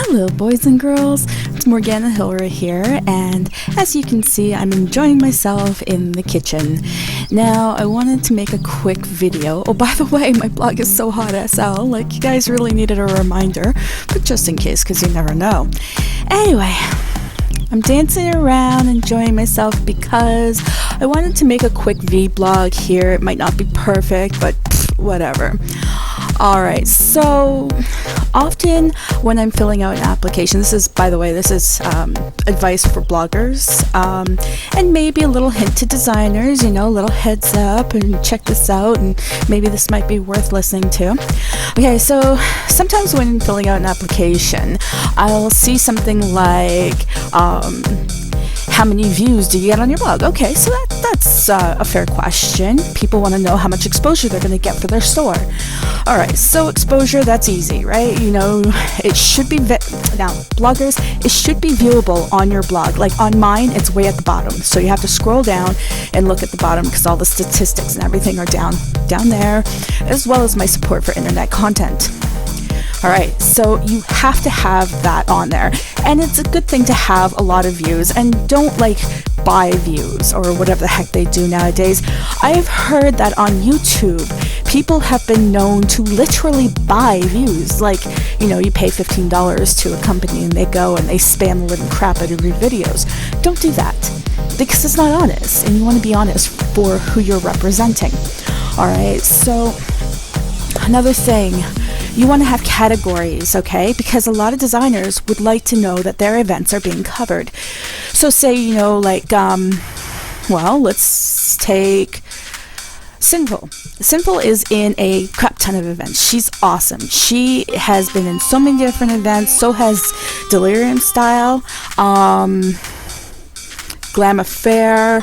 Hello boys and girls, it's Morgana Hilra here, and as you can see I'm enjoying myself in the kitchen. Now I wanted to make a quick video. Oh, by the way, my blog is so Hawt SL, like you guys really needed a reminder, but just in case, because you never know. Anyway, I'm dancing around enjoying myself because I wanted to make a quick vlog here. It might not be perfect, but whatever. Alright, so often when I'm filling out an application, this is advice for bloggers, and maybe a little hint to designers, a little heads up and check this out, and maybe this might be worth listening to. Okay, so sometimes when filling out an application, I'll see something like, how many views do you get on your blog? Okay, so that's a fair question. People want to know how much exposure they're going to get for their store. All right, so exposure, that's easy, right? It should be, now bloggers, it should be viewable on your blog. Like on mine, it's way at the bottom. So you have to scroll down and look at the bottom because all the statistics and everything are down there, as well as my support for internet content. All right, so you have to have that on there, and it's a good thing to have a lot of views, and don't buy views or whatever the heck they do nowadays. I've heard that on YouTube, people have been known to literally buy views. You pay $15 to a company and they go and they spam the living crap out of your videos. Don't do that, because it's not honest, and you want to be honest for who you're representing. All right, so another thing, you want to have categories, okay? Because a lot of designers would like to know that their events are being covered. So say, let's take Sinful. Sinful is in a crap ton of events. She's awesome. She has been in so many different events. So has Delirium Style, Glam Affair,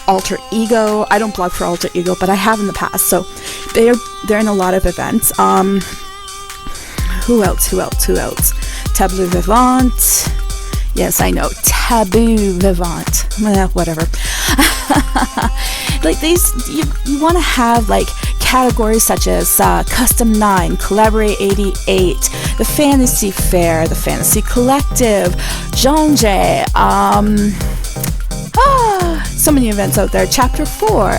Alter Ego. I don't blog for Alter Ego, but I have in the past. So they're in a lot of events. Who else? Tableau Vivant. Yes, I know. Taboo Vivant. Whatever. You want to have categories such as Custom 9, Collaborate 88, the Fantasy Fair, the Fantasy Collective, Jonge, so many events out there. Chapter 4,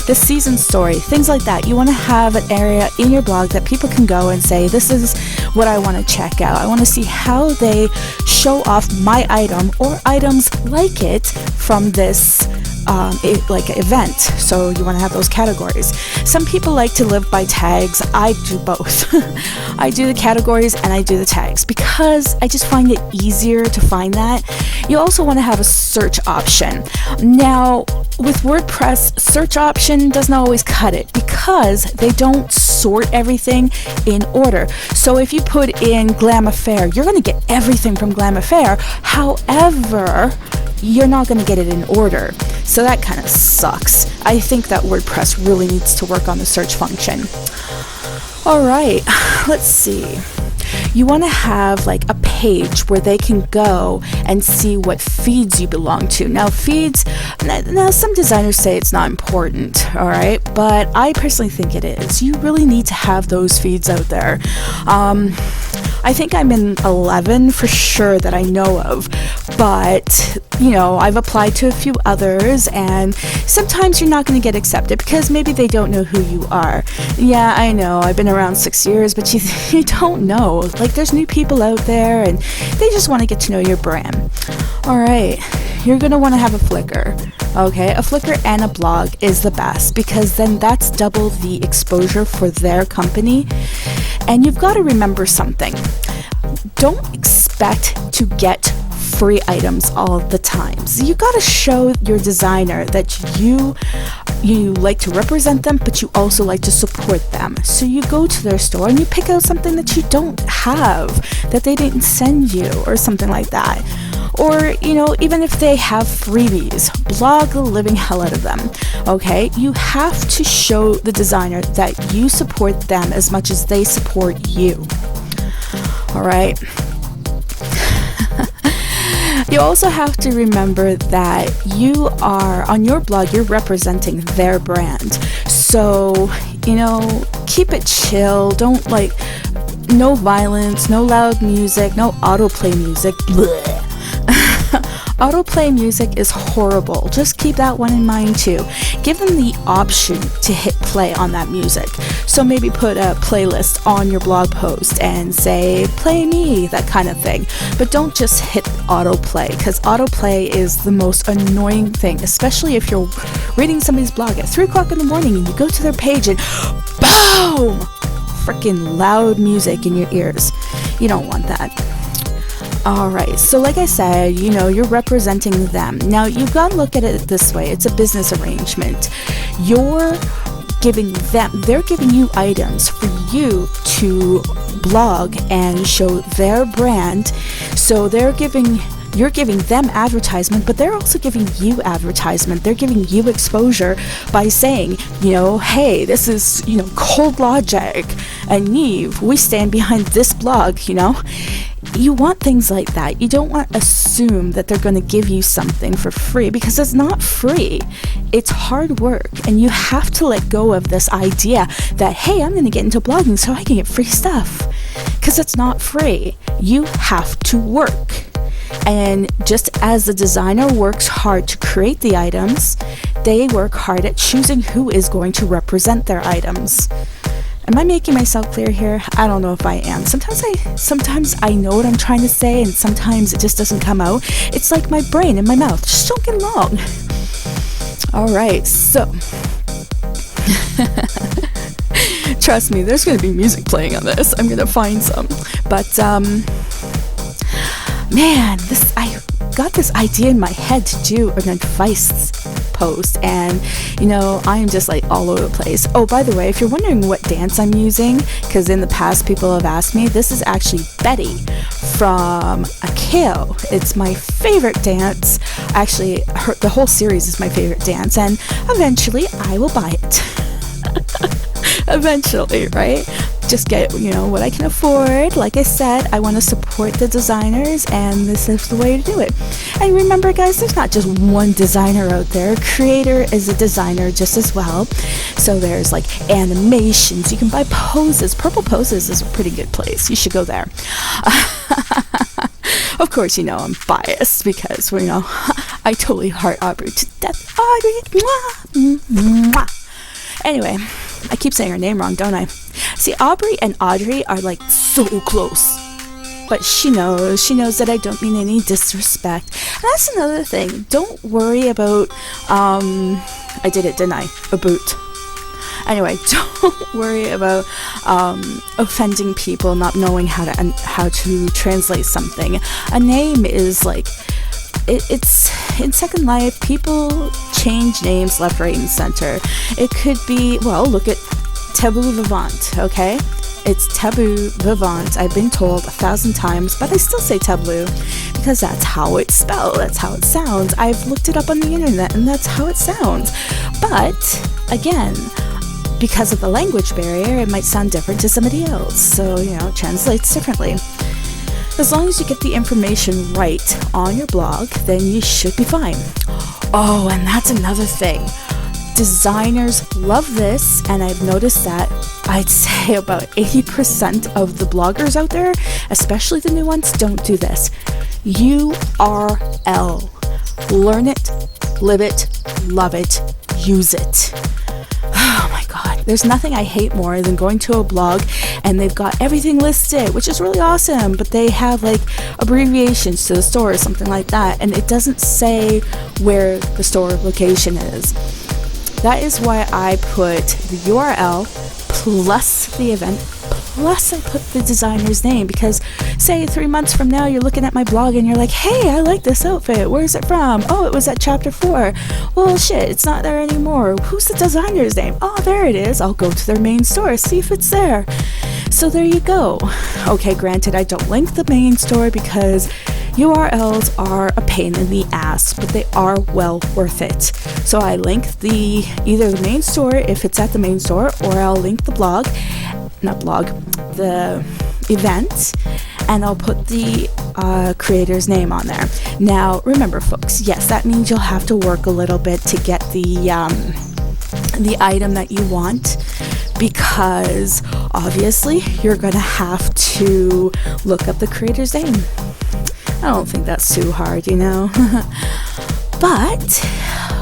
the season story, things like that. You want to have an area in your blog that people can go and say, this is what I want to check out. I want to see how they show off my item or items like it from this event. So you want to have those categories. Some people like to live by tags. I do both. I do the categories and I do the tags because I just find it easier to find that. You also want to have a search option. Now, with WordPress, search option doesn't always cut it because they don't sort everything in order. So if you put in Glam Affair, you're going to get everything from Glam Affair. However, you're not going to get it in order. So that kind of sucks. I think that WordPress really needs to work on the search function. All right, let's see. You want to have a page where they can go and see what feeds you belong to. Now some designers say it's not important, all right, but I personally think it is. You really need to have those feeds out there. I think I'm in 11 for sure that I know of, but I've applied to a few others, and sometimes you're not going to get accepted because maybe they don't know who you are. Yeah, I know, I've been around 6 years, but you don't know. There's new people out there, and they just want to get to know your brand. All right, you're going to want to have a Flickr. Okay, a Flickr and a blog is the best because then that's double the exposure for their company. And you've got to remember something. Don't expect to get free items all the time. So you got to show your designer that you like to represent them, but you also like to support them. So you go to their store and you pick out something that you don't have, that they didn't send you, or something like that. Or, even if they have freebies, blog the living hell out of them, okay? You have to show the designer that you support them as much as they support you, all right? You also have to remember that you are, on your blog, you're representing their brand. So, keep it chill. Don't No violence, no loud music, no autoplay music. Blech. Autoplay music is horrible. Just keep that one in mind too. Give them the option to hit play on that music. So maybe put a playlist on your blog post and say, play me, that kind of thing. But don't just hit autoplay, because autoplay is the most annoying thing, especially if you're reading somebody's blog at 3 o'clock in the morning and you go to their page and boom! Freaking loud music in your ears. You don't want that. Alright, so like I said, you're representing them. Now, you've got to look at it this way. It's a business arrangement. They're giving you items for you to blog and show their brand. So you're giving them advertisement, but they're also giving you advertisement. They're giving you exposure by saying, hey, this is, Cold Logic and Neve. We stand behind this blog, You want things like that. You don't want to assume that they're going to give you something for free, because it's not free. It's hard work, and you have to let go of this idea that, hey, I'm going to get into blogging so I can get free stuff, because it's not free. You have to work. And just as the designer works hard to create the items, they work hard at choosing who is going to represent their items. Am I making myself clear here? I don't know if I am. Sometimes I know what I'm trying to say, and sometimes it just doesn't come out. It's like my brain and my mouth just don't get along. Alright, so trust me, there's going to be music playing on this. I'm going to find some. But man, I got this idea in my head to do an advice post, and I am just like all over the place. Oh, by the way, if you're wondering what dance I'm using, because in the past people have asked me, this is actually Betty from Akeo. It's my favorite dance. Actually, the whole series is my favorite dance, and eventually I will buy it. Eventually, right? Just get, what I can afford. Like I said, I want to support the designers, and this is the way to do it. And remember, guys, there's not just one designer out there. Creator is a designer just as well. So there's like animations. You can buy poses. Purple Poses is a pretty good place. You should go there. Of course, I'm biased because, I totally heart Aubrey to death. Aubrey! Mwah! Mwah! Anyway, I keep saying her name wrong, don't I? See, Aubrey and Audrey are like so close. But she knows that I don't mean any disrespect. And that's another thing. Don't worry about, I did it, didn't I? A boot. Anyway, don't worry about offending people, not knowing how to translate something. A name is like, it's in Second Life, people change names left, right, and center. It could be, look at Taboo Vivant, okay? It's Taboo Vivant. I've been told 1,000 times, but I still say taboo because that's how it's spelled, that's how it sounds. I've looked it up on the internet, and that's how it sounds. But, again, because of the language barrier, it might sound different to somebody else. So, it translates differently. As long as you get the information right on your blog, then you should be fine. Oh, and that's another thing. Designers love this, and I've noticed that I'd say about 80% of the bloggers out there, especially the new ones, don't do this. URL. Learn it, live it, love it, use it. Oh my god, there's nothing I hate more than going to a blog and they've got everything listed, which is really awesome, but they have like abbreviations to the store or something like that, and it doesn't say where the store location is. That is why I put the URL plus the event plus I put the designer's name, because say 3 months from now you're looking at my blog and you're like, hey, I like this outfit, where's it from? Oh, it was at chapter 4. Well, shit, it's not there anymore. Who's the designer's name? Oh, there it is. I'll go to their main store, see if it's there. So there you go. Okay, granted, I don't link the main store because URLs are a pain in the ass, but they are well worth it. So I link either the main store if it's at the main store, or I'll link the the event, and I'll put the creator's name on there. Now, remember, folks, yes, that means you'll have to work a little bit to get the item that you want, because obviously you're gonna have to look up the creator's name. I don't think that's too hard, you know. But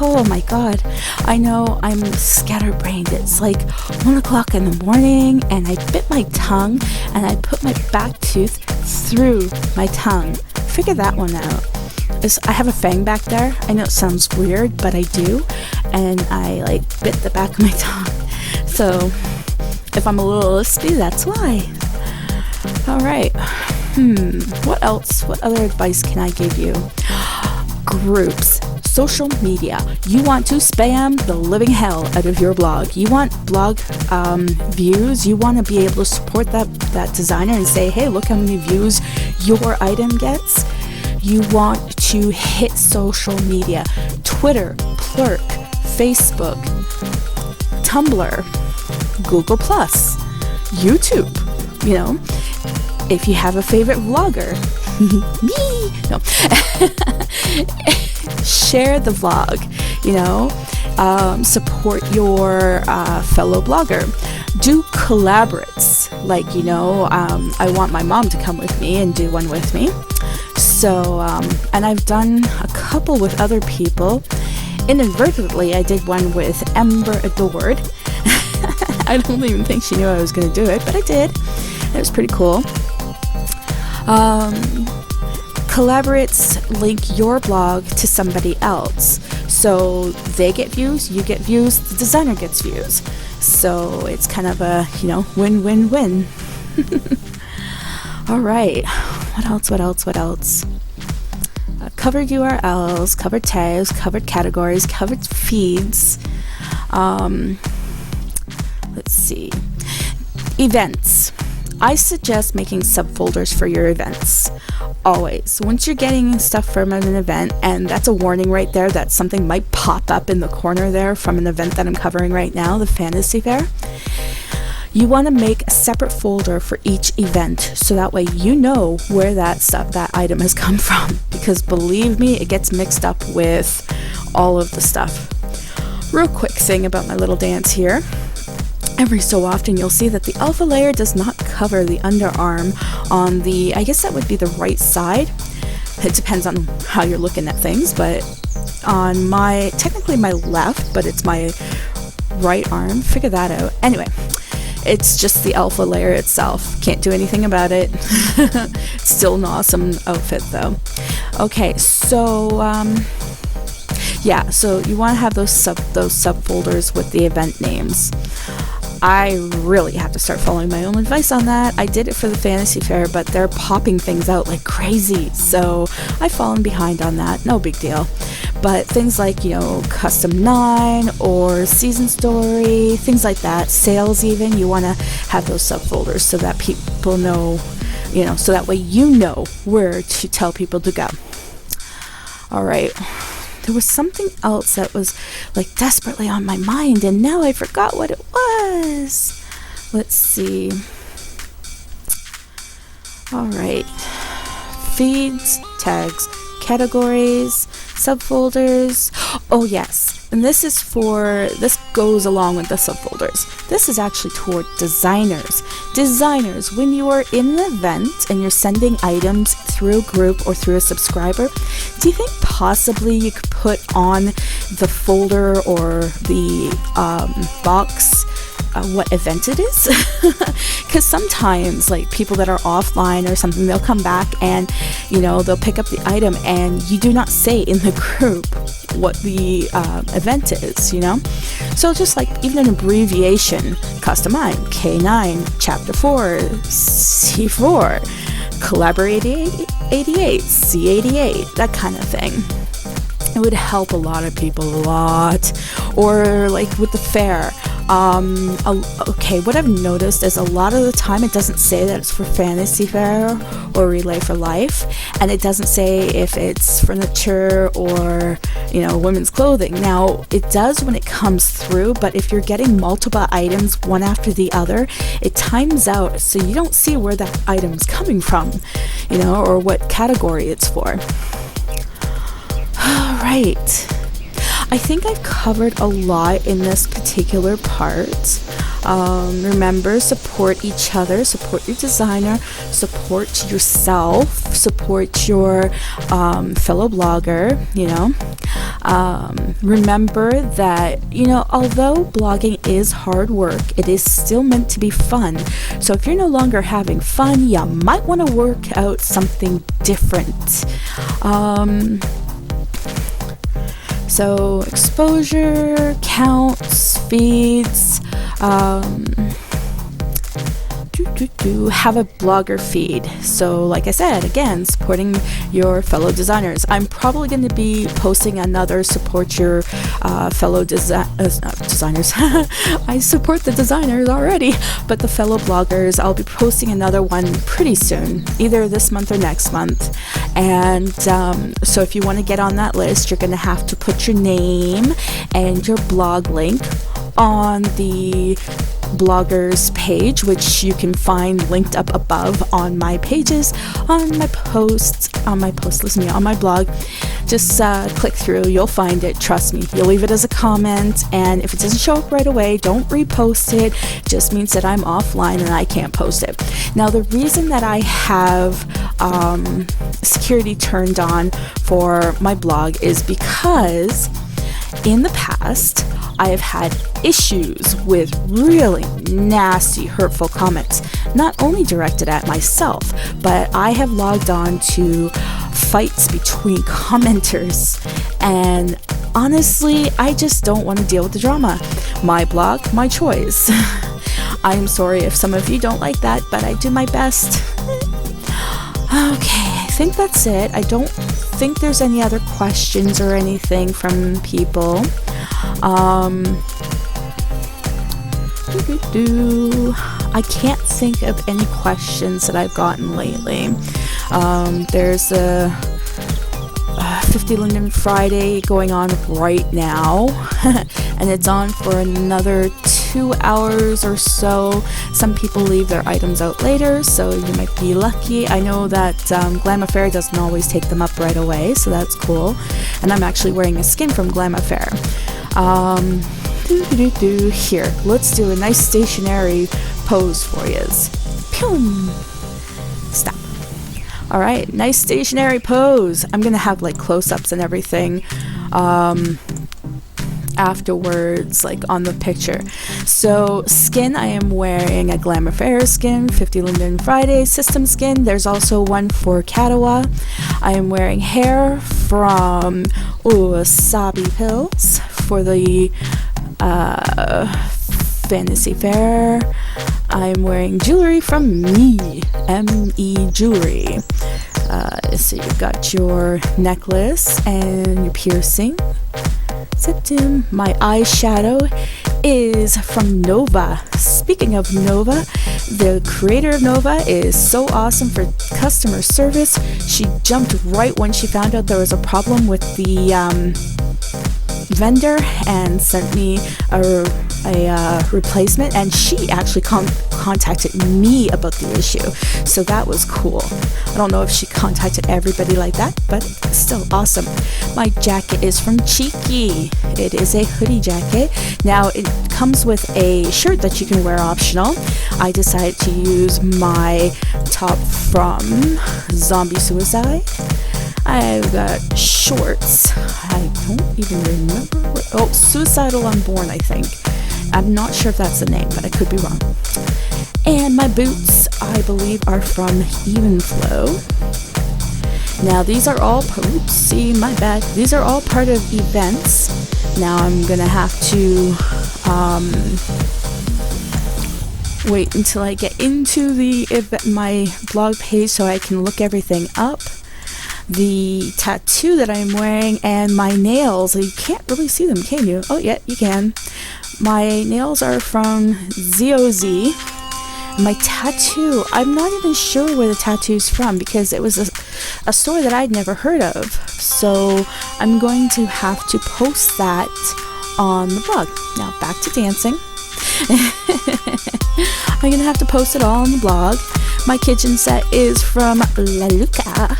oh my god, I know I'm scatterbrained. It's like 1 o'clock in the morning and I bit my tongue and I put my back tooth through my tongue. Figure that one out. I have a fang back there. I know it sounds weird, but I do. And I like bit the back of my tongue. So if I'm a little lispy, that's why. Alright. What else? What other advice can I give you? Groups. Social media. You want to spam the living hell out of your blog. You want blog views. You want to be able to support that designer and say, hey, look how many views your item gets. You want to hit social media. Twitter, Plurk, Facebook, Tumblr, Google+, YouTube, you know. If you have a favorite vlogger, me, no, share the vlog, you know, support your fellow blogger. Do collaborates, like, you know, I want my mom to come with me and do one with me. So, and I've done a couple with other people. Inadvertently, I did one with Ember Adored. I don't even think she knew I was going to do it, but I did. It was pretty cool. Collaborates link your blog to somebody else. So they get views, you get views, the designer gets views. So it's kind of a, you know, win-win-win. All right. What else? Covered URLs, covered tags, covered categories, covered feeds. Let's see. Events. I suggest making subfolders for your events. Always. Once you're getting stuff from an event, and that's a warning right there that something might pop up in the corner there from an event that I'm covering right now, the Fantasy Fair. You want to make a separate folder for each event so that way you know where that item has come from, because believe me, it gets mixed up with all of the stuff. Real quick thing about my little dance here. Every so often you'll see that the alpha layer does not cover the underarm on the, I guess that would be the right side. It depends on how you're looking at things, but on technically my left, but it's my right arm. Figure that out. Anyway. It's just the alpha layer itself. Can't do anything about it. It's still an awesome outfit though. Okay, so yeah, so you want to have those subfolders with the event names. I really have to start following my own advice on that. I did it for the Fantasy Fair, but they're popping things out like crazy, so I've fallen behind on that. No big deal. But things like, you know, Custom 9 or Season Story, things like that, sales even, you want to have those subfolders so that people know, you know, so that way you know where to tell people to go. All right. There was something else that was like desperately on my mind, and now I forgot what it was. Let's see. All right. Feeds, tags, categories, subfolders. Oh yes, and this goes along with the subfolders. This is actually toward designers. Designers, when you are in an event and you're sending items through a group or through a subscriber, do you think possibly you could put on the folder or the box what event it is? Because sometimes, like, people that are offline or something, they'll come back and, you know, they'll pick up the item and you do not say in the group what the event is, you know? So just like even an abbreviation, Custom 9, K9, Chapter 4, C4, Collaborate 88, C88, that kind of thing. It would help a lot of people a lot. Or like with the fair, okay, what I've noticed is a lot of the time it doesn't say that it's for Fantasy Fair or Relay for Life, and it doesn't say if it's furniture or, you know, women's clothing. Now it does when it comes through, but if you're getting multiple items one after the other, it times out so you don't see where that item's coming from, you know, or what category it's for. All right. I think I've covered a lot in this particular part. Remember, support each other, support your designer, support yourself, support your fellow blogger, remember that, although blogging is hard work, it is still meant to be fun. So if you're no longer having fun, you might want to work out something different. So exposure, counts, feeds, have a blogger feed. So like I said, again, supporting your fellow designers. I'm probably going to be posting another support your fellow designers. I support the designers already, but the fellow bloggers, I'll be posting another one pretty soon, either this month or next month. And so if you want to get on that list, you're going to have to put your name and your blog link on the bloggers page, which you can find linked up above on my pages, on my blog. Just click through, you'll find it, trust me. You'll leave it as a comment, and if it doesn't show up right away, don't repost it. It just means that I'm offline and I can't post it. Now, the reason that I have security turned on for my blog is because in the past, I have had issues with really nasty, hurtful comments, not only directed at myself, but I have logged on to fights between commenters, and honestly, I just don't want to deal with the drama. My blog, my choice. I'm sorry if some of you don't like that, but I do my best. Okay, I think that's it. I don't think there's any other questions or anything from people. I can't think of any questions that I've gotten lately. There's a 50 Linden Friday going on right now, and it's on for another 2 hours or so. Some people leave their items out later, so you might be lucky. I know that Glam Affair doesn't always take them up right away, so that's cool. And I'm actually wearing a skin from Glam Affair. Here, let's do a nice stationery pose for you. Stop. All right, nice stationery pose. I'm gonna have like close-ups and everything afterwards, like on the picture. So skin, I am wearing a Glam Affair skin, 50 Linden Friday system skin. There's also one for Katawa. I am wearing hair from Wasabi Pills for the Fantasy Fair. I'm wearing jewelry from Me Jewelry. So you've got your necklace and your piercing. Septum. My eyeshadow is from Nova. Speaking of Nova, the creator of Nova is so awesome for customer service. She jumped right when she found out there was a problem with the vendor and sent me a replacement, and she actually contacted me about the issue, so that was cool. I don't know if she contacted everybody like that, but still awesome. My jacket is from Cheeky. It is a hoodie jacket. Now it comes with a shirt that you can wear optional. I decided to use my top from Zombie Suicide. I've got shorts. I don't even remember. Suicidal Unborn, I think. I'm not sure if that's the name, but I could be wrong. And my boots, I believe, are from Evenflow. Now these are all, my bad. These are all part of events. Now I'm gonna have to wait until I get into my blog page so I can look everything up. The tattoo that I'm wearing and my nails, you can't really see them, can you? Oh yeah, you can. My nails are from ZOZ. My tattoo, I'm not even sure where the tattoo's from because it was a store that I'd never heard of. So I'm going to have to post that on the blog. Now back to dancing. I'm going to have to post it all on the blog. My kitchen set is from La Luca.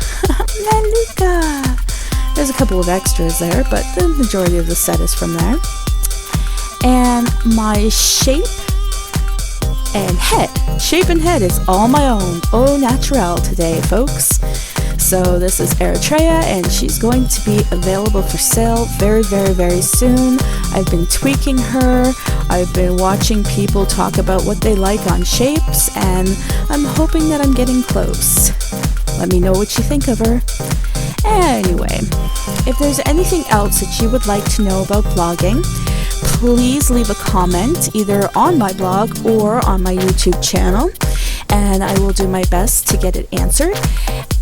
La Luca. There's a couple of extras there, but the majority of the set is from there. And my shape And head, shape and head is all my own, au naturel today, folks. So this is Eritrea, and she's going to be available for sale very, very, very soon. I've been tweaking her. I've been watching people talk about what they like on shapes, and I'm hoping that I'm getting close. Let me know what you think of her. Anyway, if there's anything else that you would like to know about blogging, please leave a comment either on my blog or on my YouTube channel, and I will do my best to get it answered.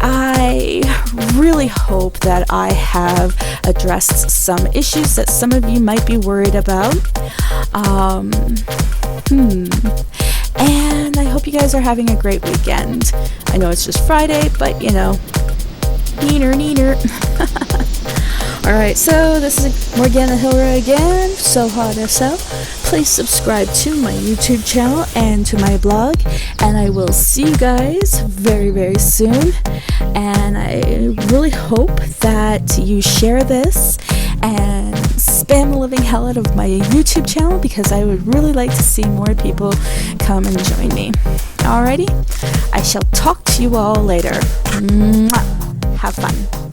I really hope that I have addressed some issues that some of you might be worried about. And I hope you guys are having a great weekend. I know it's just Friday, but you know, neener. Alright, so this is Morgana Hilra again, so Hawt SL. Please subscribe to my YouTube channel and to my blog, and I will see you guys very, very soon. And I really hope that you share this and spam the living hell out of my YouTube channel, because I would really like to see more people come and join me. Alrighty, I shall talk to you all later. Mwah. Have fun.